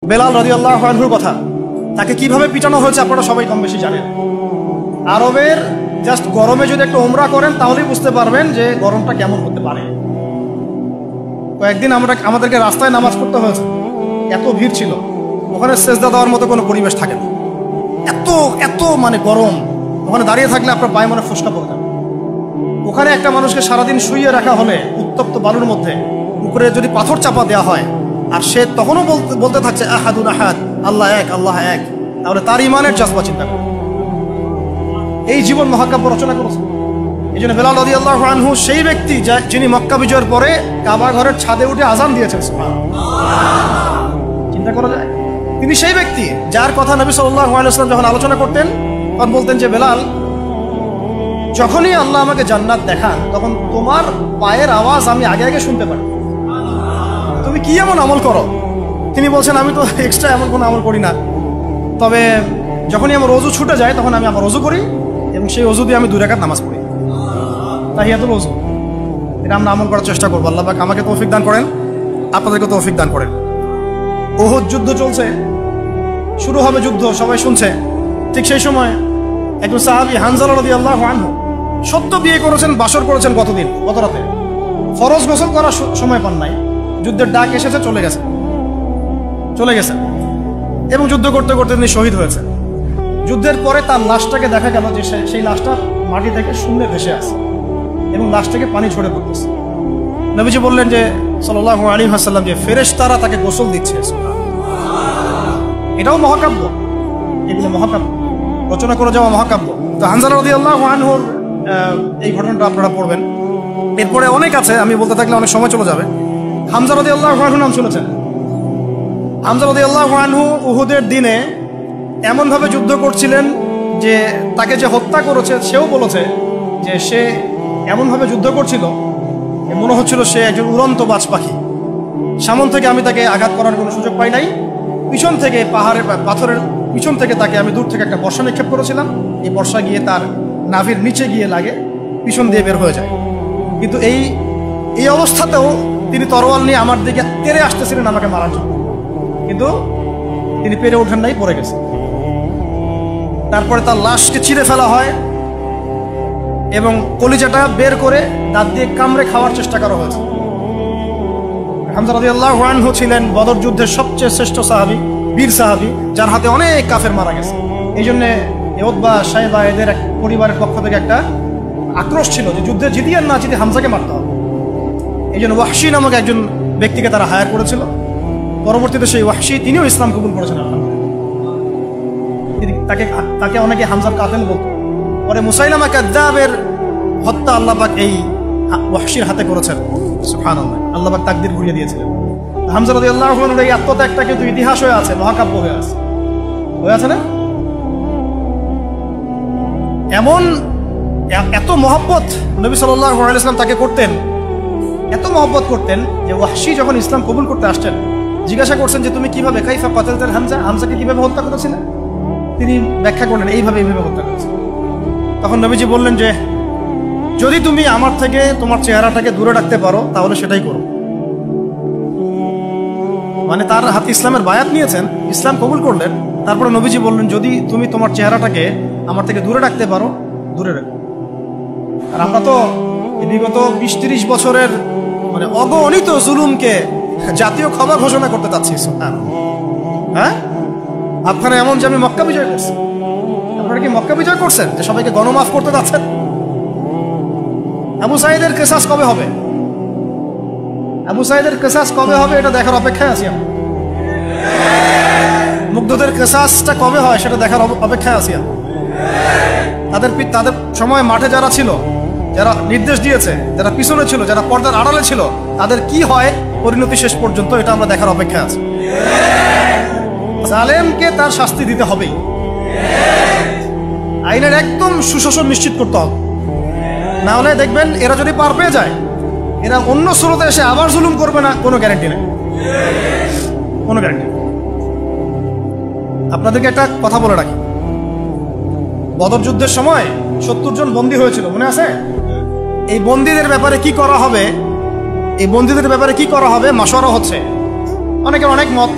বেলাল রাদিয়াল্লাহু আনহুর কথা, তাকে কিভাবে পিটানো হয়েছে আপনারা সবাই কম বেশি জানেন। আরবের জাস্ট গরমে যদি একটু উমরা করেন তাহলেই বুঝতে পারবেন যে গরমটা কেমন হতে পারে। কয়েকদিন আমাদেরকে রাস্তায় নামাজ পড়তে হয়েছে, এত ভিড় ছিল, ওখানে সেজদা দেওয়ার মতো কোনো পরিবেশ থাকে না, এত এত মানে গরম। ওখানে দাঁড়িয়ে থাকলে আপনার পায়ে মনে ফুসকা পড়ে যাবে। ওখানে একটা মানুষকে সারাদিন শুইয়ে রাখা হলে উত্তপ্ত বালুর মধ্যে উপরে যদি পাথর চাপা দেওয়া হয় আর সে তখনও বলতে থাকছে আহাদুন আহাদ, আল্লাহ এক, আল্লাহ এক, তাহলে তার ইমানের জাজবা চিন্তা করুন। এই জীবন মহাকাব্য রচনা করেছে। এই জন্য বেলাল রাদিয়াল্লাহু আনহু সেই ব্যক্তি যিনি মক্কা বিজয়ের পরে কাবা ঘরের ছাদে উঠে আজান দিয়েছেন। চিন্তা করা যায়, তিনি সেই ব্যক্তি যার কথা নবী সাল্লাল্লাহু আলাইহি ওয়াসাল্লাম যখন আলোচনা করতেন তখন বলতেন যে বেলাল, যখনই আল্লাহ আমাকে জান্নাত দেখান তখন তোমার পায়ের আওয়াজ আমি আগে আগে শুনতে পারি। তুমি কি এমন আমল করো? তিনি বলছেন, আমি তো এক্সট্রা এমন কোনো আমল করি না, তবে যখনই আমার অজু ছুটে যায় তখন আমি আমার অজু করি এবং সেই অজু দিয়ে আমি 2 রাকাত নামাজ পড়ি, তাহিয়াতুল অজু। এটা আমরা আমল করার চেষ্টা করবো। আল্লাহ পাক আমাকে তৌফিক দান করেন, আপনাদেরকে তৌফিক দান করেন। উহুদ যুদ্ধ চলছে, শুরু হবে যুদ্ধ, সবাই শুনছে। ঠিক সেই সময় একজন সাহাবী হানজালা রাদিয়াল্লাহু আনহু সত্য বিয়ে করেছেন, বাসর করেছেন গত রাতে, ফরজ গোসল করার সময় পান নাই, যুদ্ধের ডাক এসেছে, চলে গেছেন এবং যুদ্ধ করতে করতে তিনি শহীদ হয়েছেন। যুদ্ধের পরে তার লাশটাকে দেখা গেল যে সেই লাশটা মাটি থেকে শূন্যে ভেসে আছে এবং লাশ থেকে পানি ঝরে পড়তেছে। নবীজি বললেন যে সাল্লাল্লাহু আলাইহি ওয়াসাল্লাম যে ফেরেশতারা তাকে গোসল দিচ্ছে। এটাও মহাকাব্য, এগুলো মহাকাব্য, রচনা করে যাওয়া মহাকাব্য। তো হানজালা রাদিয়াল্লাহু আনহুর এই ঘটনাটা আপনারা পড়বেন। এরপরে অনেক আছে, আমি বলতে থাকলে অনেক সময় চলে যাবে। হামজা রাদিয়াল্লাহু আনহু নাম শুনেছেন? হামজা রাদিয়াল্লাহু আনহু উহুদের দিনে এমনভাবে যুদ্ধ করছিলেন যে তাকে যে হত্যা করেছে সেও বলেছে যে সে এমনভাবে যুদ্ধ করছিল মনে হচ্ছিল সে একজন উড়ন্ত বাজ পাখি। সামন থেকে আমি তাকে আঘাত করার কোনো সুযোগ পাই নাই, পিছন থেকে পাথরের পিছন থেকে তাকে আমি দূর থেকে একটা বর্ষা নিক্ষেপ করেছিলাম, এই বর্ষা গিয়ে তার নাভির নিচে গিয়ে লাগে, পিছন দিয়ে বের হয়ে যায়। কিন্তু এই অবস্থাতেও তিনি তরোয়াল নিয়ে আমার দিকে তেড়ে আসতেছিলেন আমাকে মারার জন্য, কিন্তু তিনি পেরে ওঠেন নাই, পড়ে গেছে। তারপরে তার লাশকে ছিঁড়ে ফেলা হয় এবং কলিজাটা বের করে দাঁত দিয়ে কামড়ে খাওয়ার চেষ্টা করা হয়েছে। হামজা রাদিয়াল্লাহু আনহু ছিলেন বদর যুদ্ধের সবচেয়ে শ্রেষ্ঠ সাহাবী, বীর সাহাবী, যার হাতে অনেক কাফের মারা গেছে। এই জন্যে উতবা, শাইবা এদের পরিবারের পক্ষ থেকে একটা আক্রোশ ছিল যে যুদ্ধে জিতি আর না জিতি হামজাকে মারতে হবে। এই জন্য ওয়াহশী নামক একজন ব্যক্তিকে তারা হায়ার করেছিল। পরবর্তীতে সেই ওয়াহশী তিনিও ইসলাম কবুল করেছেন। তাকে অনেকে হামজার কাতেল বলত। পরে মুসাইলামা কাযযাবের হত্যা আল্লাহ পাক এই ওয়াহশীর হাতে করেছেন। সুবহানাল্লাহ, আল্লাহ পাক তাকদীর ঘুরিয়ে দিয়েছিলেন। হামজা রাদিয়াল্লাহু আনহুর এই আত্মত্যাগটা কিন্তু ইতিহাস হয়ে আছে, মহাকাব্য হয়ে আছে না? এমন এত মহব্বত নবী সাল্লাল্লাহু আলাইহি ওয়াসাল্লাম তাকে করতেন, এত মহব্বত করতেন যে ওয়াহশী যখন ইসলাম কবুল করতে আসছেন জিজ্ঞাসা করছেন যে তুমি কিভাবে, কাইফা কাতালতা হামজাকে কিভাবে হত্যা করেছিলেন? তিনি ব্যাখ্যা করলেন এইভাবে হত্যা করেছেন। তখন নবীজি বললেন যে যদি তুমি আমার থেকে তোমার চেহারাটাকে দূরে রাখতে পারো তাহলে সেটাই করো। মানে তার হাতে ইসলামের বায়াত নিয়েছেন, ইসলাম কবুল করলেন, তারপরে নবীজি বললেন যদি তুমি তোমার চেহারাটাকে আমার থেকে দূরে রাখতে পারো দূরে রাখো। আর আমরা তো বিগত 20-30 বছরের মানে অগণিত জুলুমকে জাতীয় ক্ষমা ঘোষণা করতে চাচ্ছি। হ্যাঁ, আপনারা এমন যে আমি মক্কা বিজয় করছি, আপনারা কি মক্কা বিজয় করছেন যে সবাইকে গণমাফ করতে যাচ্ছেন? আবু সাঈদের কিসাস কবে হবে? আবু সাঈদের কিসাস কবে হবে এটা দেখার অপেক্ষায় আছি আমরা। মুগ্ধদের কিসাসটা কবে হয় সেটা দেখার অপেক্ষায় আছি আমরা। তাদের সময় মাঠে যারা ছিল, যারা নির্দেশ দিয়েছে, যারা পিছনে ছিল, যারা পর্দার আড়ালে ছিল, তাদের কি হয় পরিণতি শেষ পর্যন্ত এটা আমরা দেখার অপেক্ষায় আছি। জালেমকে তার শাস্তি দিতে হবেই, আইনের একদম সুশাসন নিশ্চিত করতে হবে। না হলে দেখবেন এরা যদি পার পেয়ে যায়, এরা অন্য স্রোতে এসে আবার জুলুম করবে না, কোনো গ্যারান্টি নেই, কোনো গ্যারান্টি। আপনাদেরকে একটা কথা বলে রাখি, বদর যুদ্ধের সময় 70 জন বন্দী হয়েছিল, মনে আছে? এই বন্দীদের ব্যাপারে কি করা হবে, মাশওয়ারা হচ্ছে, অনেকের অনেক মত।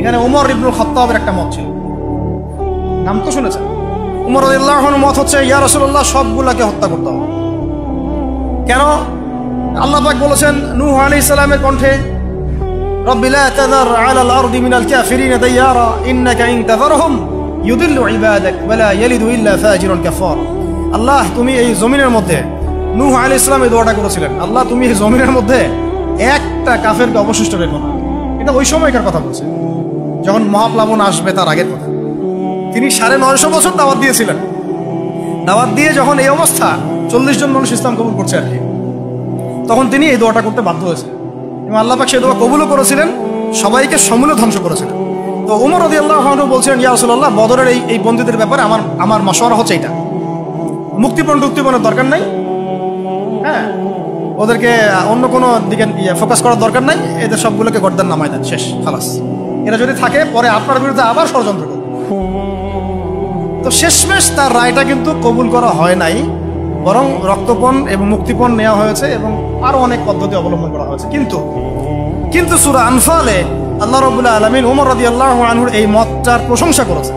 এখানে উমর ইবনুল খাত্তাবের একটা মত ছিল, নাম তো শুনেছেন। উমর রাদিয়াল্লাহু আনহু মত হচ্ছে, ইয়া রাসূলুল্লাহ, সবগুলাকে হত্যা করতে হবে। কেন? আল্লাহ পাক বলেছেন নূহ আলাইহিস সালামের কণ্ঠে, রব্বি লা তাযার আলাল আরদি মিনাল কাফিরিনা দাইয়ারা ইন্নাকা ইন তাযারহুম ইউদিল্লু ইবাদাক ওয়া লা ইয়ালিদু ইল্লা ফাজিরুন কাফার। আল্লাহ, তুমি এই জমিনের মধ্যে, নূহ আলাইহিস সালাম এই দোয়াটা করেছিলেন, আল্লাহ তুমি এই জমিনের মধ্যে একটা কাফেরকে অবশিষ্ট রেখো না। এটা ওই সময়কার কথা বলছে, যখন মহাপ্লাবন আসবে তার আগের কথা। তিনি 950 বছর দাওয়াত দিয়েছিলেন। দাওয়াত দিয়ে যখন এই অবস্থা, 40 জন মানুষ ইসলাম কবুল করছে আর কি, তখন তিনি এই দোয়াটা করতে বাধ্য হয়েছিলেন এবং আল্লাহ পাক সেই দোয়া কবুলও করেছিলেন, সবাইকে সমূলে ধ্বংস করেছিলেন। তো উমর রাদিয়াল্লাহু আনহু বলছিলেন, ইয়া রাসূলুল্লাহ, বদরের এই বন্দীদের ব্যাপারে আমার মাশওয়ারা হচ্ছে এটা, মুক্তিপণের দরকার নাই, হ্যাঁ, ওদেরকে অন্য কোনো দিকে ফোকাস করার দরকার নাই, এদের সবগুলোকে গর্দান নামায় দেন, শেষ, খালাস। এরা যদি থাকে পরে আপনার বিরুদ্ধে আবার ষড়যন্ত্র করবে। তো শেষমেশ তার রায়টা কিন্তু কবুল করা হয় নাই, বরং রক্তপণ এবং মুক্তিপণ নেওয়া হয়েছে এবং আরো অনেক পদ্ধতি অবলম্বন করা হয়েছে। কিন্তু সূরা আনফালে আল্লাহ রাব্বুল আলামিন ওমর রাদিয়াল্লাহু আনহুর এই মতটার প্রশংসা করেছে,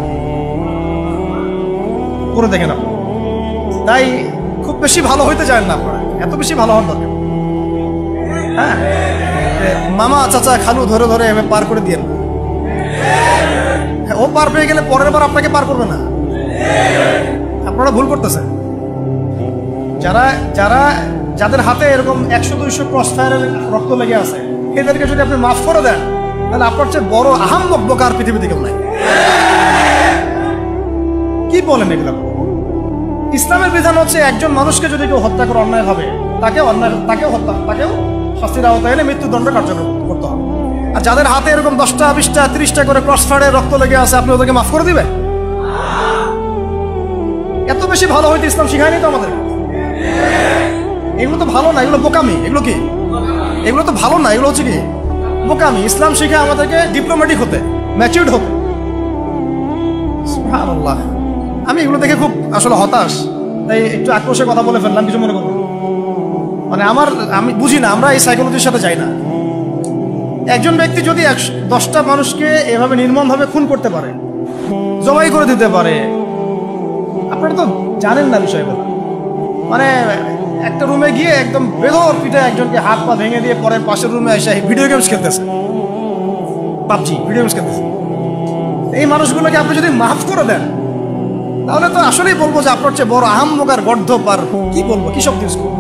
করে দেখেন আপনি। তাই খুব বেশি ভালো হইতে চান না আপনারা, এত বেশি ভালো হওয়ার দরকার, হ্যাঁ, মামা চাচা খালু ধরে ধরে এভাবে পার করে দিয়ে, ও পার পেয়ে গেলে পরের বার আপনাকে পার করবে না। আপনারা ভুল করতেছেন। যাদের হাতে এরকম 100-200 ক্রস ফায়ারের রক্ত লেগে আছে, এদেরকে যদি আপনি মাফ করে দেন, তাহলে আপনার চেয়ে বড় আহাম্মক বোকা আর পৃথিবীতে কেউ নাই। কি বলেন এগুলো? ইসলামের বিধান হচ্ছে একজন মানুষকে যদি কেউ হত্যা করে অন্যায় ভাবে, তাকেও শাস্তির আওতায় এনে মৃত্যুদণ্ড কার্যকর করতে হবে। আর যাদের হাতে এরকম 10টা 20টা 30টা করে ক্রস ফায়ারের রক্ত লেগে আছে, আপনি ওদেরকে মাফ করে দিবেন? এত বেশি ভালো হইতে ইসলাম শিখায়নি তো আমাদের। এগুলো তো ভালো না, এগুলো বোকামি। এগুলো কি? এগুলো তো ভালো না, এগুলো হচ্ছে কি বোকামি। ইসলাম শিখায় আমাদেরকে ডিপ্লোম্যাটিক হতে, ম্যাচিউরড হতে। সুবহানাল্লাহ, আমি এগুলো দেখে খুব আসলে হতাশ, তাই একটু আক্রোশে কথা বলে ফেললাম, কিছু মনে করবো মানে আমি বুঝি না, আমরা এই সাইকোলজির সাথে যাই না। একজন ব্যক্তি যদি 10টা মানুষকে এভাবে নির্মমভাবে খুন করতে পারে, জবাই করে দিতে পারে, আপনারা তো জানেন না বিষয়গুলো। মানে একটা রুমে গিয়ে একদম বেদর পিঠে একজনকে হাত পা ভেঙে দিয়ে পরে পাশের রুমে এসে ভিডিও গেমস খেলতেছে, পাবজি ভিডিও গেমস খেলতেছে। এই মানুষগুলোকে আপনি যদি মাফ করে দেন, তাহলে তো আসলেই বলবো যে আপনার চেয়ে বড় আহাম্মক আর গর্ধপ আর কি বলবো, কি শব্দ ইউজ করবো,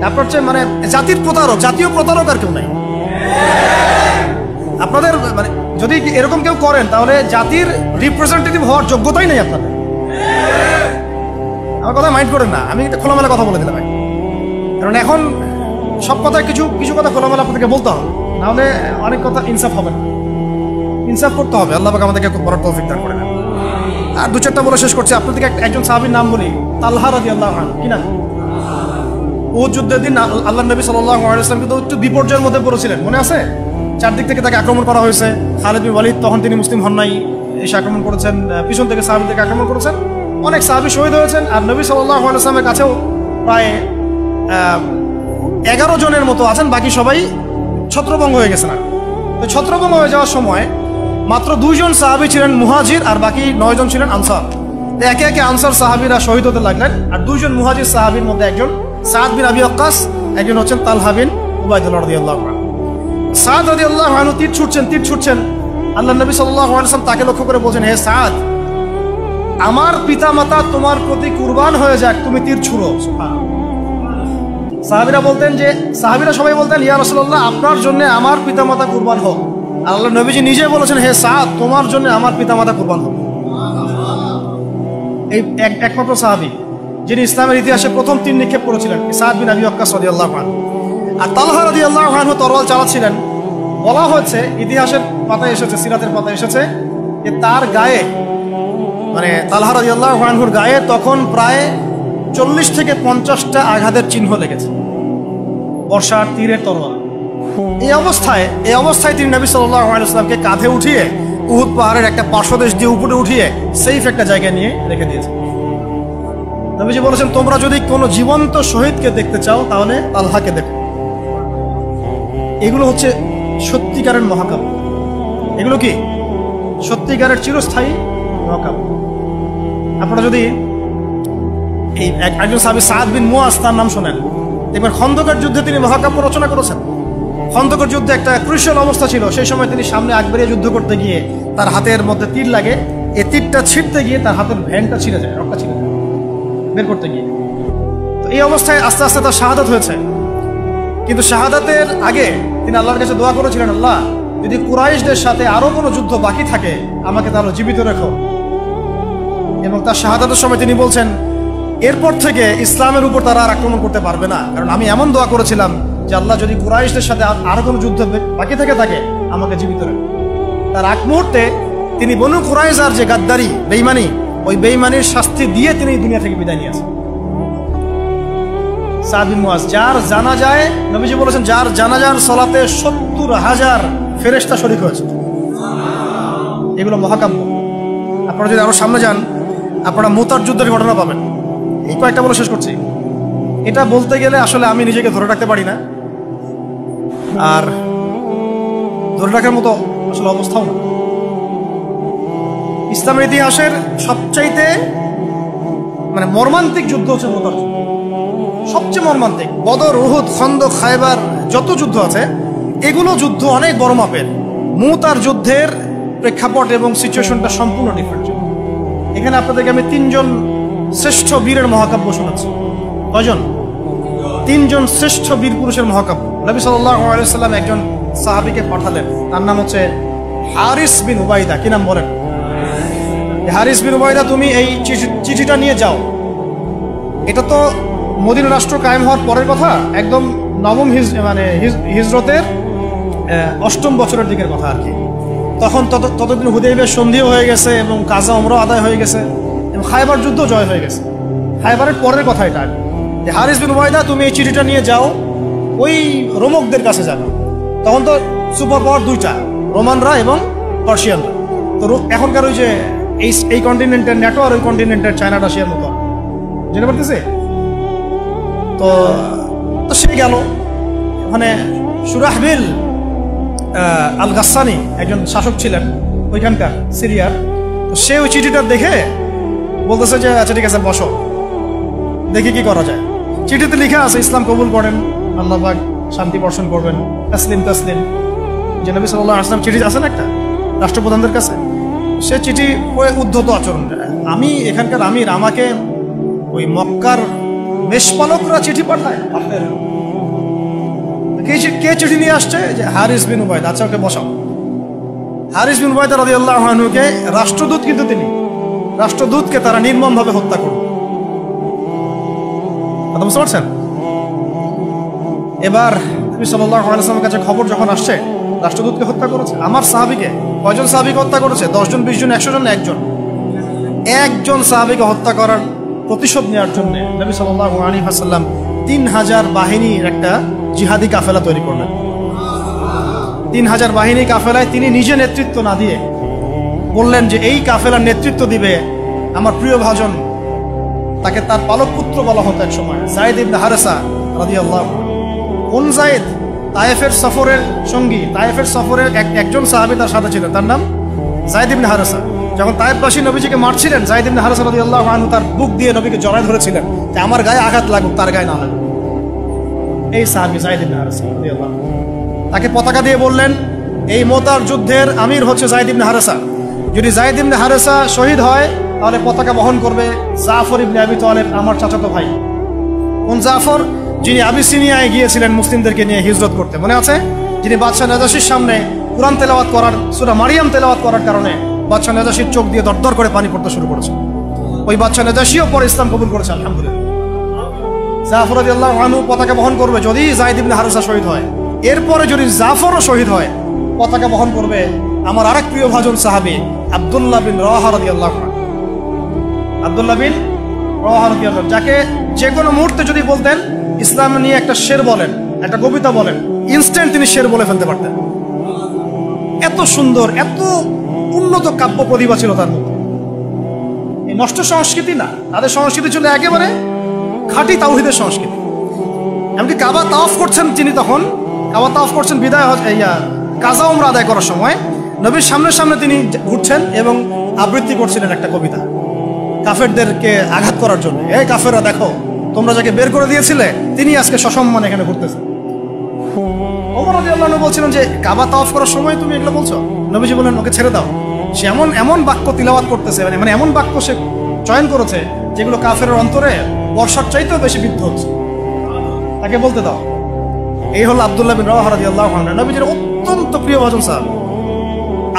আপনার চেয়ে মানে জাতীয় প্রতারক আর কেউ নাই। আপনাদের মানে যদি এরকম কেউ করেন, তাহলে জাতির রিপ্রেজেন্টেটিভ হওয়ার যোগ্যতাই নেই আপনাদের। আমার কথা মাইন্ড করেন না, আমি একটা খোলামেলা কথা বলে দিলাম, কারণ এখন সব কথা কিছু কথা খোলামেলা আপনাদেরকে বলতে হবে, নাহলে অনেক কথা ইনসাফ হবে না। ইনসাফ করতে হবে, আল্লাহ পাক আমাদেরকে বড় তৌফিক দান করে দেন। আর 2-4টা বলে শেষ করছি। আপনাদেরকে একজন সাহাবীর নাম বলি, তালহা রাদিয়াল্লাহু আনহু। কি নাম? উহুদ যুদ্ধের দিন আল্লাহ নবী সাল্লাল্লাহু আলাইহি ওয়াসাল্লাম কিন্তু একটু বিপর্যয়ের মধ্যে পড়েছিলেন, মনে আছে? চারদিক থেকে তাকে আক্রমণ করা হয়েছে। খালিদ বিন ওয়ালিদ তখন তিনি মুসলিম হন নাই, এসে আক্রমণ করেছেন, পিছন থেকে সাহাবীদেরকে আক্রমণ করেছেন, অনেক সাহাবী শহীদ হয়েছেন। আর নবী সাল্লাল্লাহু আলাইহি ওয়াসাল্লামের কাছেও প্রায় 11 জনের মতো আছেন, বাকি সবাই ছত্রভঙ্গ হয়ে গেছেন। তো ছত্রভঙ্গ হয়ে যাওয়ার সময় মাত্র 2 জন সাহাবী ছিলেন মুহাজির, আর বাকি 9 জন ছিলেন আনসার। একে একে আনসার সাহাবীরা শহীদ হতে লাগলেন, আর 2 জন মুহাজির সাহাবীর মধ্যে একজন সাদ বিন আবি ওয়াক্কাস, একজন হচ্ছেন তালহা বিন উবাইদুল্লাহ রাদিয়াল্লাহু আনহু। সাদ রাদিয়াল্লাহু আনহু তীর ছুটছেন। আল্লাহ নবী সাল্লাল্লাহু আলাইহি ওয়াসাল্লাম তাকে লক্ষ্য করে বলছেন, হে সাদ, আমার পিতামাতা তোমার প্রতি কুরবান হয়ে যাক, তুমি তীর ছুড়ো। সাহাবীরা সবাই বলতেন, ইয়া রাসূলুল্লাহ, আপনার জন্য আমার পিতামাতা কুরবান হোক। আল্লাহ নবীজি নিজে বলেছেন, হে সাদ, তোমার জন্য আমার পিতামাতা কুরবান হোক। এই একমাত্র সাহাবী যিনি ইসলামের ইতিহাসে প্রথম তীর নিক্ষেপ করেছিলেন, সাদ বিন আবি ওয়াক্কাস রাদিয়াল্লাহু আনহু। আর তালহা রাদিয়াল্লাহু আনহু তরোয়াল চালাচ্ছিলেন। বলা হয়েছে, ইতিহাসের পাতায় এসেছে, সিরাতের পাতায় এসেছে, যে তার গায়ে, মানে তালহা রাদিয়াল্লাহু আনহুর গায়ে তখন প্রায় 40 থেকে 50টা আঘাতের চিহ্ন লেগেছে, বর্ষার তীরের তরোয়াল। এই অবস্থায় তিনি নবী সাল্লাল্লাহু আলাইহি ওয়াসাল্লামকে কাঁধে উঠিয়ে উহুদ পাহাড়ের একটা পার্শ্বদেশ দিয়ে উপরে উঠিয়ে সেফ একটা জায়গায় নিয়ে রেখে দিয়েছে। নবীজি বলেছেন, তোমরা যদি কোনো জীবন্ত শহীদকে দেখতে চাও, তাহলে তালহাকে দেখো। এগুলো হচ্ছে সত্যিকারের মহাকাব্য। এগুলো কি সত্যিকারের চিরস্থায়ী মহাকাব্য। আপনারা যদি এই একজন সাহাবী সাদ বিন মুয়াজ তার নাম শোনেন, এবার খন্দকের যুদ্ধে তিনি মহাকাব্য রচনা করেছেন। খন্দকের যুদ্ধে একটা ক্রুশিয়াল অবস্থা ছিল, সেই সময় তিনি সামনে আগ বাড়িয়ে যুদ্ধ করতে গিয়ে তার হাতের মধ্যে তীর লাগে, এই তীরটা ছিঁড়তে গিয়ে তার হাতের ভ্যানটা ছিঁড়ে যায়, রক্তটা ছিঁড়ে যায় বের করতে গিয়ে। তো এই অবস্থায় আস্তে আস্তে তার শাহাদাত হয়েছে। কিন্তু শাহাদাতের আগে তিনি আল্লাহর কাছে দোয়া করেছিলেন, আল্লাহ যদি কুরাইশদের সাথে আরো কোনো যুদ্ধ বাকি থাকে আমাকে তাহলে জীবিত রেখো। এবং তার শাহাদাতের সময় তিনি বলছেন, এরপর থেকে ইসলামের উপর তারা আর আক্রমণ করতে পারবে না, কারণ আমি এমন দোয়া করেছিলাম যে আল্লাহ যদি কুরাইশদের সাথে আরো কোনো যুদ্ধ বাকি থাকে আমাকে জীবিত রেখো। তার আগ মুহূর্তে তিনি বনু কুরাইজার যে গাদ্দারি বেঈমানি, ওই বেঈমানির শাস্তি দিয়ে তিনি দুনিয়া থেকে বিদায় নিয়েছেন। সাদ বিন মুয়াজ, যার জানাজায় নবীজি বলেছেন যার জানাজার সালাতে ৭০,০০০ ফেরেশতা শরীক হয়েছে। এগুলো মহাকাব্য। আপনারা যদি আরো সামনে যান আপনারা মুতার যুদ্ধের ঘটনা পাবেন। এই কয়েকটা বলে শেষ করছি। এটা বলতে গেলে আসলে আমি নিজেকে ধরে রাখতে পারি না, আর ধরে রাখার মতো আসলে অবস্থাও না। ইসলামের ইতিহাসের সবচাইতে মর্মান্তিক যুদ্ধ হচ্ছে মুতার যুদ্ধ, সবচেয়ে মর্মান্তিক। বদর, উহুদ, খন্দক, খায়বার যত যুদ্ধ আছে এগুলো যুদ্ধ অনেক বড় মাপের। মুতার যুদ্ধের প্রেক্ষাপট এবং সিচুয়েশনটা সম্পূর্ণ ডিফারেন্ট। এখানে আপনাদেরকে আমি ৩ জন শ্রেষ্ঠ বীরের মহাকাব্য শোনাচ্ছি। কয়জন? ৩ জন শ্রেষ্ঠ বীর পুরুষের মহাকাব্য। নবী সাল্লাল্লাহু আলাইহি সাল্লাম একজন সাহাবীকে পাঠালেন, তার নাম হচ্ছে হারিস বিন উবাইদা। কি নাম বলেন? হারিস বিন উবাইদা, তুমি এই চিঠিটা নিয়ে যাও। এটা তো মদিনা রাষ্ট্র কায়েম হওয়ার পরের কথা, একদম নবম হিজরতের ৮ম বছরের দিকের কথা আর কি। তখন ততদিন হুদাইবিয়ার সন্ধিও হয়ে গেছে এবং কাজা উমরাও আদায় হয়ে গেছে এবং খায়বার যুদ্ধ জয় হয়ে গেছে। খায়বারের পরের কথা এটা। যে হারিস বিন উবাইদা, তুমি এই চিঠিটা নিয়ে যাও, ওই রোমকদের কাছে যাবে। তখন তো সুপার পাওয়ার দুইটা, রোমানরা এবং পার্সিয়ানরা। তো এখনকার ওই যে এই কন্টিনেন্টের ন্যাটো আর ওই কন্টিনেন্টের চায়না রাশিয়ার মতো, জেনে পারতেছে? তো সে গেল ওখানে। সুরাহবিল আল গাসানি একজন শাসক ছিলেন ওইখানকার সিরিয়ার। তো সে ওই চিঠিটা দেখে বলতেছে যে আচ্ছা ঠিক আছে, বসো, দেখি কি করা যায়। চিঠিতে লেখা আছে ইসলাম কবুল করেন, আল্লাহ পাক শান্তি বর্ষণ করবেন, তাসলিম তাসলিম। যে নবী সাল্লাল্লাহু আলাইহি ওয়াসাল্লাম চিঠি আছে না একটা রাষ্ট্রপ্রধানদের কাছে, সে চিঠি উদ্ধত আচরণ। আমি এখানকার আমির, আমাকে ওই মক্কার মেষপালকরা চিঠি পাঠায়? কে চিঠি নিয়ে আসছে? যে হারিস বিন উবাইদা। আচ্ছা, ওকে বসাও। হারিস বিন উবাইদা রাদিয়াল্লাহু আনহুকে রাষ্ট্রদূত, কিন্তু তিনি রাষ্ট্রদূতকে তারা নির্মমভাবে হত্যা করল। কথা বুঝতে পারছেন? এবার নবী সাল্লাল্লাহু আলাইহি ওয়াসাল্লামের কাছে খবর যখন আসছে রাষ্ট্রদূতকে হত্যা করেছে। আমার সাহাবীকে, কয়জন সাহাবীকে হত্যা করেছে? 10 জন, 20 জন, 100 জন না একজন সাহাবীকে হত্যা করার প্রতিশোধ নেওয়ার জন্য নবী সাল্লাল্লাহু আলাইহি ওয়াসাল্লাম 3000 বাহিনীর একটা জিহাদি কাফেলা তৈরি করলেন। 3000 বাহিনী কাফেলায় তিনি নিজে নেতৃত্ব না দিয়ে বললেন যে এই কাফেলার নেতৃত্ব দিবে আমার প্রিয় ভাজন, তাকে তার পালক পুত্র বলা হতো এক সময়, যায়েদ ইবনে হারেসা রাদিয়াল্লাহু। কোন যায়েদ? তায়েফের সফরের সঙ্গী, তায়েফের সফরের একজন সাহাবী তার সাথে ছিলেন, তার নাম যায়েদ ইবনে হারেসা। যখন তায়েফবাসী নবীজিকে মারছিলেন, যায়েদ ইবনে হারেসা রাদিয়াল্লাহু আনহু তার বুক দিয়ে নবীকে জড়ায় ধরেছিলেন যে আমার গায়ে আঘাত লাগুক, তার গায়ে না লাগুক। এই সাহাবী যায়েদ ইবনে হারেসা রাদিয়াল্লাহু আনহু, তাকে পতাকা দিয়ে বললেন এই মুতার যুদ্ধের আমির হচ্ছে যায়েদ ইবনে হারেসা। যদি যায়েদ ইবনে হারেসা শহীদ হয় তাহলে পতাকা বহন করবে জাফর ইবনে আবি তালেব, আমার চাচাতো ভাই। কোন জাফর? যিনি আবিসিনিয়ায় গিয়েছিলেন মুসলিমদেরকে নিয়ে হিজরত করতে, মনে আছে? যিনি বাদশাহ নাজাশির সামনে কুরআন তেলাওয়াত করার, সূরা মারিয়াম তেলাওয়াত করার কারণে বাদশাহ নাজাশির চোখ দিয়ে দরদর করে পানি পড়তে শুরু করেছে। ওই বাদশাহ নাজাশিও পরে ইসলাম কবুল করেছে, আলহামদুলিল্লাহ। জাফর রাদিয়াল্লাহু আনহু পতাকা বহন করবে যদি যায়েদ ইবনে হারেসা শহীদ হয়। এরপরে যদি জাফরও শহীদ হয়, পতাকা বহন করবে আমার আরেক প্রিয় ভাজন সাহাবী আব্দুল্লাহ বিন রাওয়াহা রাদিয়াল্লাহু আনহু। আব্দুল্লাহ বিন রাওয়াহা রাদিয়াল্লাহু আনহু, যাকে যে কোনো মুহূর্তে যদি বলতেন ইসলাম নিয়ে একটা শের বলেন, একটা কবিতা বলেন, ইনস্ট্যান্ট তিনি শের বলে ফেলতে পারতেন। এত সুন্দর, এত উন্নত কাব্য প্রতিভা ছিল তার মধ্যে। এই নষ্ট সংস্কৃতি না, তাদের সংস্কৃতি ছিল একেবারে খাঁটি তাওহীদের সংস্কৃতি। এমনকি কাবা তাওয়াফ করছেন তিনি, তখন কাবা তাওয়াফ করছেন বিদায় কাজা উমরা আদায় করার সময় নবীর সামনে সামনে তিনি ঘুরছেন এবং আবৃত্তি করছিলেন একটা কবিতা কাফেরদেরকে আঘাত করার জন্য। এই কাফেররা দেখো, তোমরা যাকে বের করে দিয়েছিলে তিনি আজকে সসম্মানে এখানে ঘুরতেছেন। ওমর রাদিয়াল্লাহু আনহু বলছিলেন যে কাবা তাওয়াফ করার সময় তুমি এগুলো বলছো? নবীজি বললেন ওকে ছেড়ে দাও, সে এমন বাক্য তিলাওয়াত করতেছে, মানে এমন বাক্য সে চয়ন করেছে যেগুলো কাফেরের অন্তরে বর্ষার চাইতেও বেশি বিদ্ধ হচ্ছে, তাকে বলতে দাও। এই হলো আব্দুল্লাহ বিন রাওয়াহা রাদিয়াল্লাহু আনহু, নবীজির অত্যন্ত প্রিয় ভাজন সাহাবী।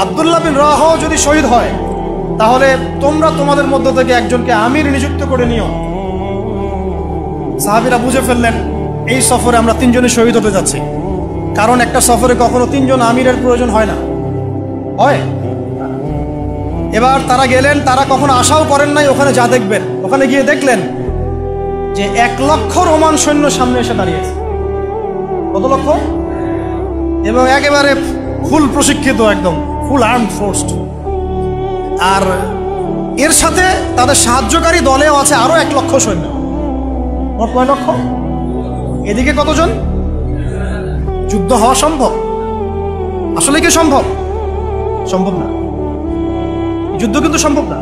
আব্দুল্লাহ বিন রাওয়াহা যদি শহীদ হয় তাহলে তোমরা তোমাদের মধ্য থেকে একজনকে আমির নিযুক্ত করে নিও। সাহাবীরা বুঝে ফেললেন এই সফরে আমরা তিনজনই শহীদ হতে যাচ্ছি, কারণ একটা সফরে কখনো তিনজন আমিরের প্রয়োজন হয় না, হয়। এবার তারা গেলেন, তারা কখনো আশাও করেন নাই ওখানে যা দেখবেন। ওখানে গিয়ে দেখলেন যে 1 লক্ষ রোমান সৈন্য সামনে এসে দাঁড়িয়েছে। কত লক্ষ? এবং একেবারে ফুল প্রশিক্ষিত, একদম ফুল আর্মড ফোর্স। আর এর সাথে তাদের সাহায্যকারী দলেও আছে আরো 1 লক্ষ সৈন্য। মোট কয় লক্ষ? এদিকে কতজন? যুদ্ধ হওয়া সম্ভব? আসলে কি সম্ভব? সম্ভব না। যুদ্ধ কিন্তু সম্ভব না।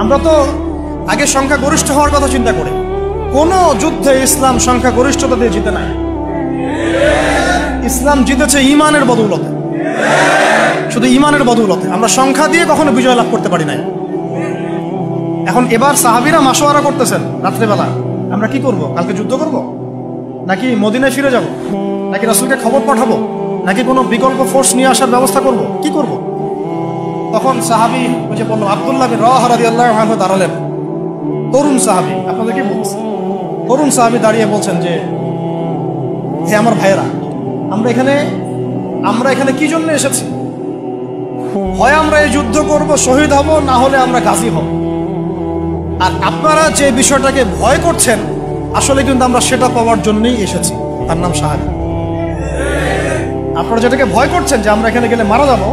আমরা তো আগে সংখ্যা গরিষ্ঠ হওয়ার কথা চিন্তা করি। কোন যুদ্ধে ইসলাম সংখ্যা গরিষ্ঠতা দিয়ে জিতে নাই। ইসলাম জিতেছে ইমানের বদৌলতে, শুধু ইমানের বদৌলতে। আমরা সংখ্যা দিয়ে কখনো বিজয় লাভ করতে পারি নাই। এখন এবার সাহাবীরা মাশওয়ারা করতেছেন রাত্রেবেলা, আমরা কি করব? কালকে যুদ্ধ করব, নাকি মদিনায় ফিরে যাব, নাকি রাসূলকে খবর পাঠাবো, নাকি কোনো বিকল্প ফোর্স নিয়ে আসার ব্যবস্থা করব, কি করব? তখন সাহাবী ওই যে বললাম আব্দুল্লাহ বিন রাওয়াহা রাদিয়াল্লাহু আনহু দাঁড়ালেন। তরুণ সাহাবী, আপনাদেরকে বলছি, তরুণ সাহাবী দাঁড়িয়ে বলছেন যে হে আমার ভাইয়েরা, আমরা এখানে কি জন্য এসেছি? হয় আমরা এই যুদ্ধ করব, শহীদ হব, না হলে আমরা গাজী হব। আর আপনারা যে বিষয়টাকে ভয় করছেন আসলে কিন্তু আমরা সেটা পাওয়ার জন্যই এসেছি, তার নাম শাহাদাত। আপনারা যেটাকে ভয় করছেন যে আমরা এখানে গেলে মারা যাবো,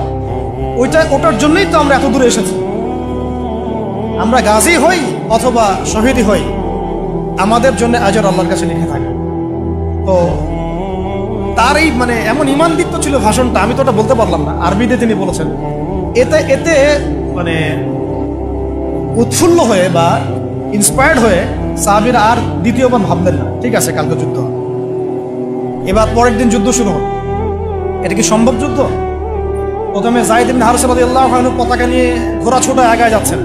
ওটার জন্যই তো আমরা এত দূরে এসেছি। আমরা গাজী হই অথবা শহীদই হই, আমাদের জন্য আজর আল্লাহর কাছে লিখে থাকে। তো তার এই মানে এমন ইমানদীপ্ত ছিল ভাষণটা, আমি তো ওটা বলতে পারলাম না, আরবিতে তিনি বলেছেন। এতে মানে উৎফুল্ল হয়ে বা ইন্সপায়ার্ড হয়ে সাহাবীরা আর দ্বিতীয়বার ভাবলেন না, ঠিক আছে কালকে যুদ্ধ। এবার পরের দিন যুদ্ধ শুরু হল। এটা কি সম্ভব যুদ্ধ? প্রথমে যায়েদ ইবনে হারসা রাদিয়াল্লাহু আনহু পতাকা নিয়ে ঘোড়া ছোটায় আগায় যাচ্ছেন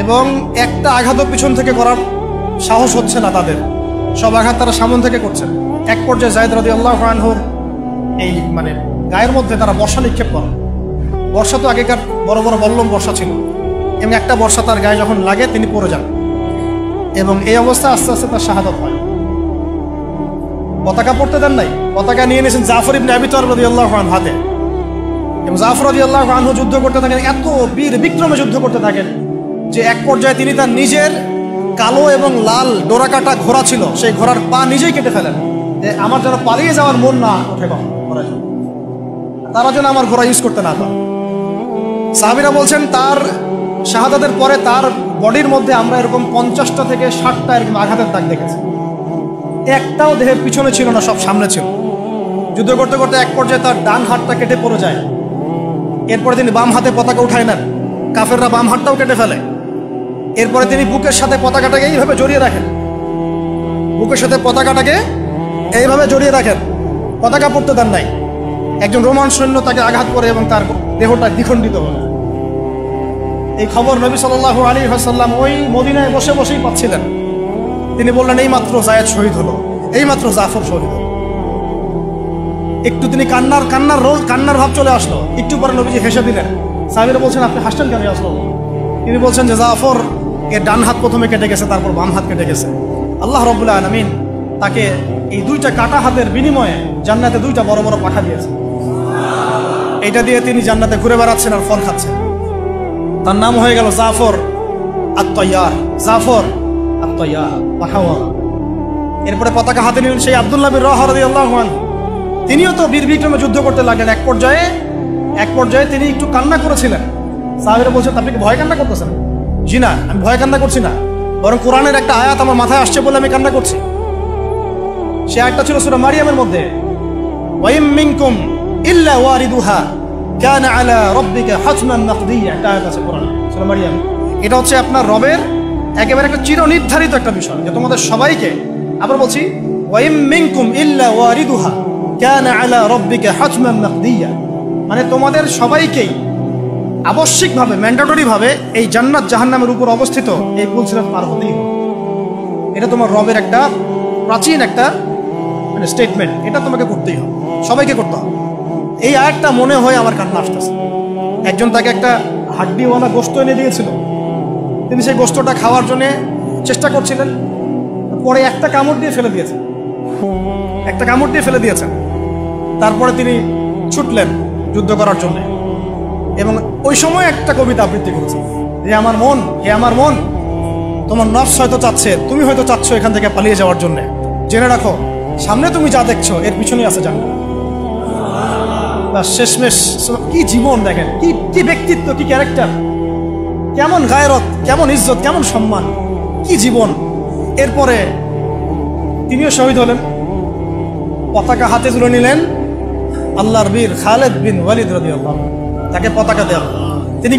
এবং একটা আঘাতও পিছন থেকে করার সাহস হচ্ছে না তাদের, সব আঘাত তারা সামন থেকে করছেন। এক পর্যায়ে যায়েদ রাদিয়াল্লাহু আনহুর এই মানে গায়ের মধ্যে তারা বর্ষা নিক্ষেপ করে। বর্ষা তো আগেকার বড় বড় বল্লম বর্ষা ছিল, এবং একটা বর্ষা তার গায়ে যখন লাগে তিনি পড়ে যান, এবং এই অবস্থা আস্তে আস্তে তার শাহাদাত হয়। পতাকা পড়তে দেন নাই, পতাকা নিয়ে নিয়েছেন জাফর ইবনে আবি তালিব রাদিয়াল্লাহু আনহু হাতে, এবং জাফর রাদিয়াল্লাহু আনহু যুদ্ধ করতে থাকেন, এত বীর বিক্রমে যুদ্ধ করতে থাকেন যে এক পর্যায়ে তিনি তার নিজের কালো এবং লাল ডোরাকাটা ঘোড়া ছিল, সেই ঘোড়ার পা নিজেই কেটে ফেলেন, যে আমার যেন পালিয়ে যাওয়ার মন না ওঠে, তারা যেন আমার ঘোড়া ইউজ করতে না পারে। সাহাবীরা বলছেন তার শাহাদাতের পরে তার বডির মধ্যে আমরা এরকম 50টা থেকে 60টা এরকম আঘাতের দাগ দেখেছি। একটাও দেহের পিছনে ছিল না, সব সামনে ছিল। যুদ্ধ করতে করতে এক পর্যায়ে তার ডান হাতটা কেটে পড়ে যায়। এরপরে তিনি বাম হাতে পতাকা উঠায় নেন, কাফেররা বাম হাতটাও কেটে ফেলে। এরপরে তিনি বুকের সাথে পতাকাটাকে এইভাবে জড়িয়ে রাখেন, বুকের সাথে পতাকাটাকে এইভাবে জড়িয়ে রাখেন, পতাকা পড়তে দেন নাই। একজন রোমান সৈন্য তাকে আঘাত করে এবং তার দেহটা দ্বিখণ্ডিত হল। এই খবর নবী সাল্লাল্লাহু আলাইহি ওয়াসাল্লাম ওই মদিনায় বসে বসেই পাচ্ছিলেন। তিনি বললেন এই মাত্র যায়েদ শহীদ হলো, এই মাত্র জাফর শহীদ হলো। একটু তিনি কান্নার ভাব চলে আসলো। একটু পরে নবীজি হেসে দিলেন। সাহাবীরা বলছেন আপনি হাসছেন কেন আসলো? তিনি বলছেন যে জাফর এর ডান হাত প্রথমে কেটে গেছে, তারপর বাম হাত কেটে গেছে। আল্লাহ রাব্বুল আলামিন তাকে এই 2টা কাটা হাতের বিনিময়ে জান্নাতে 2টা বড় বড় পাখা দিয়েছে। এটা দিয়ে তিনি জান্নাতে ঘুরে বেড়াচ্ছেন আর ফল খাচ্ছেন। তার নাম হয়ে গেল জাফর আত-তাইয়ার, জাফর আত-তাইয়ার, পাখাওয়ালা। এরপরে পতাকা হাতে নিলেন সেই আব্দুল্লাহ বিন রাওয়াহা রাদিয়াল্লাহু আনহু। তিনিও তো বীর বিক্রমে যুদ্ধ করতে লাগলেন। এক পর্যায়ে তিনি একটু কান্না করেছিলেন। সাহাবীরা বলছেন আপনি কি ভয় কান্না করতেছেন? জি না, আমি ভয় কান্না করছি না, বরং কোরআনের একটা আয়াত আমার মাথায় আসছে বলে আমি কান্না করছি। সে আয়াতটা ছিল সূরা মারিয়ামের মধ্যে, ওয়া ইম মিনকুম ইল্লা ওয়ারিদুহা কানা আলা রাব্বিকা হাতমান মাকদিয়া, একটা আয়াত আছে কোরআনে সূরা মারইয়াম। এটা হচ্ছে আপনার রবের একেবারে একটা চিরনির্ধারিত একটা বিষয় যে তোমাদের সবাইকে, আবার বলছি, ওয়া ইম মিনকুম ইল্লা ওয়ারিদুহা কানা আলা রাব্বিকা হাতমান মাকদিয়া, মানে তোমাদের সবাইকেই আবশ্যিকভাবে, ম্যান্ডেটরি ভাবে এই জান্নাত জাহান্নামের উপর অবস্থিত এই পুল সিরাত পার হতেই হবে। এটা তোমার রবের একটা প্রাচীন একটা মানে স্টেটমেন্ট, এটা তোমাকে করতেই হবে, সবাইকে করতে হবে। এই আয়াতটা মনে হয় আমার কান্না আসতেছে। একজন তাকে একটা হাড্ডিওয়ালা গোশত এনে দিয়েছিল, তিনি সেই গোশতটা খাওয়ার জন্য চেষ্টা করছিলেন, পরে একটা কামড় দিয়ে ফেলে দিয়েছেন, একটা কামড় দিয়ে ফেলে দিয়েছেন। তারপরে তিনি ছুটলেন যুদ্ধ করার জন্য, এবং ওই সময় একটা কবিতা আবৃত্তি করেছেন, হে আমার মন, হে আমার মন, তোমার নফস হয়তো চাচ্ছে, তুমি হয়তো চাচ্ছ এখান থেকে পালিয়ে যাওয়ার জন্য, জেনে রাখো সামনে তুমি যা দেখছো এর পিছনেই আছে জান্নাত। শেষমেশ কি জীবন দেখেন, কি কি ব্যক্তিত্ব, কি ক্যারেক্টার, কেমন গায়রত, কেমন ইজ্জত, কেমন সম্মান, কি জীবন। এরপরে তিনিও শহীদ হলেন, পতাকা হাতে তুলে নিলেন আল্লাহর বীর খালেদ বিন ওয়ালিদ রাদিয়াল্লাহু আনহু, তাকে পতাকা দেওয়া। তিনি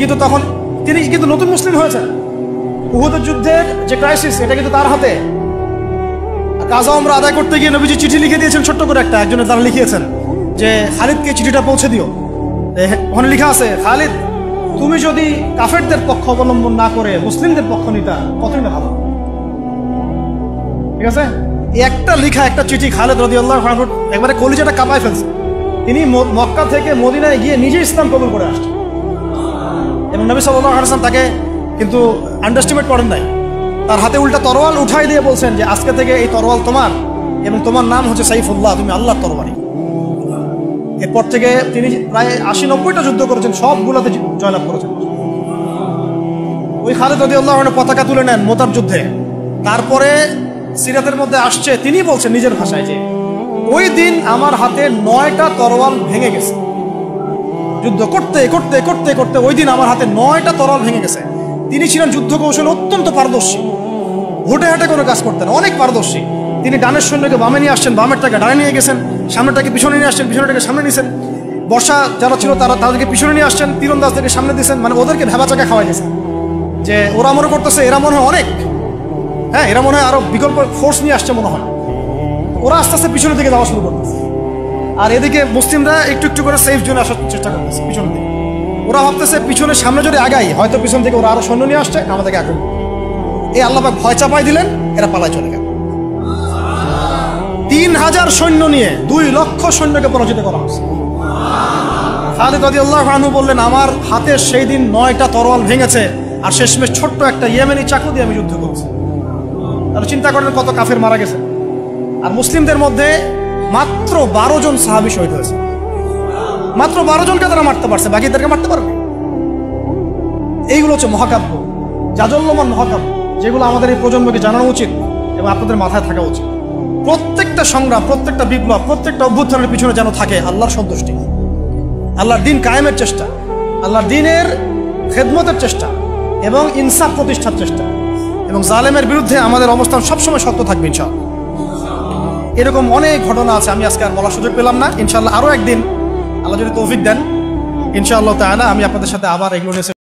কিন্তু নতুন মুসলিম হয়েছেন। উহুদের যুদ্ধের যে ক্রাইসিস, এটা কিন্তু তার হাতে। কাজা ওমরা আদায় করতে গিয়ে নবীজি চিঠি লিখে দিয়েছেন, ছোট্ট করে একটা, একজনের দ্বারা লিখিয়েছেন যে খালিদকে চিঠিটা পৌঁছে দিও। ওখানে লেখা আছে, খালিদ তুমি যদি কাফেরদের পক্ষ অবলম্বন না করে মুসলিমদের পক্ষ নিতা কতই না ভালো। ঠিক আছে, এই একটা লেখা, একটা চিঠি খালিদ রাদিয়াল্লাহু আনহু একবারে কলিজাটা কাঁপায় ফেলছে। তিনি মক্কা থেকে মদিনায় গিয়ে নিজে ইসলাম কবুল করে আসছেন, এবং নবী সাল্লাল্লাহু আলাইহি ওয়াসাল্লাম তাকে কিন্তু আন্ডারস্টিমেট করেন নাই। তার হাতে উল্টা তরোয়াল উঠাই দিয়ে বলছেন যে আজকে থেকে এই তরোয়াল তোমার, এবং তোমার নাম হচ্ছে সাইফুল্লাহ, তুমি আল্লাহর তরবারি। এরপর থেকে তিনি প্রায় ৮০-৯০টা যুদ্ধ করেছেন, সবগুলোতে জয়লাভ করেছেন। ওই খালিদ রাদিয়াল্লাহু আনহু পতাকা তুলে নেন মোতার যুদ্ধে। তারপরে সিরাতের মধ্যে আসছে, তিনি বলছেন নিজের ভাষায় যে ওই দিন আমার হাতে ৯টা তরোয়াল ভেঙে গেছে। যুদ্ধ করতে করতে করতে করতে ওই দিন আমার হাতে 9টা তরোয়াল ভেঙে গেছে। তিনি ছিলেন যুদ্ধ কৌশল অত্যন্ত পারদর্শী, হুটে হাটে কোনো কাজ করতেন, অনেক পারদর্শী। তিনি ডানের সৈন্যকে বামে নিয়ে আসছেন, বামেরটাকে ডানে নিয়ে গেছেন, সামনেটাকে পিছনে নিয়ে আসছেন, পিছনেটাকে সামনে নিয়েছেন। বর্ষা যারা ছিল তাদেরকে পিছনে নিয়ে আসছেন, তীরন্দাজদেরকে সামনে দিয়েছেন, মানে ওদেরকে ভেবা চাকা খাওয়াই দিয়েছেন যে ওরা মনে করতেছে এরা মনে হয় অনেক, হ্যাঁ এরা মনে হয় আরো বিকল্প ফোর্স নিয়ে আসছে মনে হয়। ওরা আস্তে আস্তে পিছনের দিকে যাওয়া শুরু করতেছে, আর এদিকে মুসলিমরা একটু একটু করে সেফ জোনে আসার চেষ্টা করতেছে পিছনের দিকে। ওরা ভাবতেছে পিছনের সামনে যদি আগাই হয়তো পিছন থেকে ওরা আরো সৈন্য নিয়ে আসছে, আমাদেরকে আক্রমণ। এই আল্লাহ পাক ভয় চাপাই দিলেন, এরা পালায় চলে গেল। ৩,০০০ সৈন্য নিয়ে ২ লক্ষ সৈন্যকে পরাজিত করা হয়েছে। খালিদ রাদিয়াল্লাহু আনহু বললেন আমার হাতে সেই দিন ৯টা তরোয়াল ভেঙেছে, আর শেষমেশ ছোট্ট একটা ইয়েমেনি চাকু দিয়ে আমি যুদ্ধ করেছি। তাহলে চিন্তা করেন কত কাফের মারা গেছে। আর মুসলিমদের মধ্যে মাত্র ১২ জন সাহাবী শহীদ হয়েছে, মাত্র ১২ জনকে তারা মারতে পারছে, বাকিদেরকে মারতে পারবে। এইগুলো হচ্ছে মহাকাব্য, জাজল্যমান মহাকাব্য, যেগুলো আমাদের এই প্রজন্মকে জানানো উচিত এবং আপনাদের মাথায় থাকা উচিত। প্রত্যেকটা সংগ্রাম, প্রত্যেকটা বিপ্লব, প্রত্যেকটা অভ্যুত্থানের পিছনে যেন থাকে আল্লাহর সন্তুষ্টি, আল্লাহর দিন কায়েমের চেষ্টা, আল্লাহর দিনের খেদমতের চেষ্টা এবং ইনসাফ প্রতিষ্ঠার চেষ্টা, এবং জালেমের বিরুদ্ধে আমাদের অবস্থান সবসময় শক্ত থাকবে ইনশাআল্লাহ। এরকম অনেক ঘটনা আছে, আমি আজকে আর বলার সুযোগ পেলাম না। ইনশাআল্লাহ আরও একদিন আল্লাহ যদি তৌফিক দেন ইনশাআল্লাহ তাআলা আমি আপনাদের সাথে আবার এগুলো নিয়ে